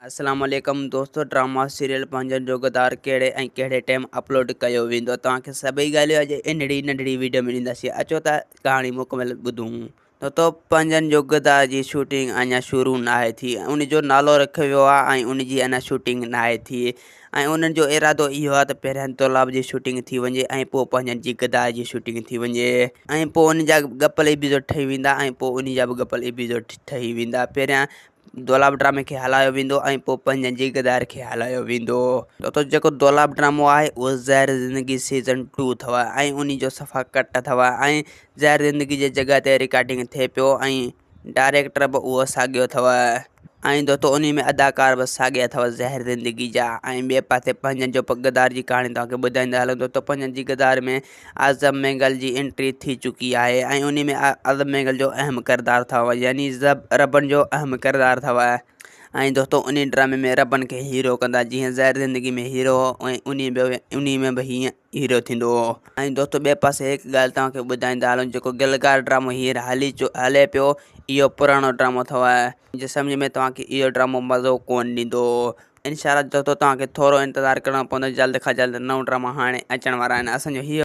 अस्सलाम वालेकुम दोस्तों। ड्रामा सीरियल पंहिंजनि जो गदार कहिड़े ऐं कहिड़े टाइम अपलोड कयो वेंदो, तव्हांखे सभई ॻाल्हियूं अॼु इन नंढड़ी वीडियो में ॾींदासीं। अचो त कहाणी मुकमल ॿुधूं। तो पंहिंजनि जो गदार जी शूटिंग अञा शुरू न आहे थी, उन जो नालो रखियो वियो आहे ऐं उन जी अञा शूटिंग न आहे थी। ऐं उन्हनि जो इरादो इहो आहे त पहिरियां तौलाब जी शूटिंग थी वञे ऐं पोइ पंहिंजनि जी गदार जी शूटिंग थी वञे ऐं पोइ उन जा गपल एपिसोड ठही वेंदा ऐं पोइ उन जा बि गपल एपिसोड ठही वेंदा। पहिरियां दोलाब ड्रामे खे हलायो वेंदो ऐं पोइ पंहिंजनि जी गदार खे हलायो वेंदो। तो जेको दोलाब ड्रामो आहे उहो ज़हर ज़िंदगी सीज़न 2 अथव ऐं उन जो सफ़ा कट अथव ऐं ज़हर ज़िंदगी जे जॻह ते रिकॉर्डिंग थिए पियो ऐं डायरेक्टर बि उहो साॻियो अथव ऐं दोस्तों उन में अदाकार बि साॻिया अथव ज़हर ज़िंदगी जा। ऐं ॿिए पासे पंहिंजनि जो गदार जी कहाणी तव्हांखे ॿुधाईंदा हलूं। दोस्तों पंहिंजनि जी गदार में आज़म मेंगल जी एंट्री थी चुकी आहे ऐं उन में आज़म मेंगल जो अहम किरदारु अथव, यानी रबन जो अहम किरदारु अथव। ऐं दोस्तों उन ड्रामे में रबन खे हीरो कंदा, जीअं ज़हर ज़िंदगी में हीरो हो ऐं उन में बि हीअं हीरो थींदो। ऐं दोस्तों ॿिए पासे हिकु ॻाल्हि तव्हांखे ॿुधाईंदा हलूं, जेको गिलगार ड्रामो हींअर हले पियो, इहो पुराणो ड्रामो अथव। जे सम्झ में तव्हांखे इहो ड्रामो मज़ो कोन ॾींदो। इंशाअल्लाह दोस्तों तव्हांखे थोरो इंतज़ारु करिणो पवंदो, जल्द खां जल्द नओं ड्रामा हाणे अचण वारा आहिनि। असांजो हीअ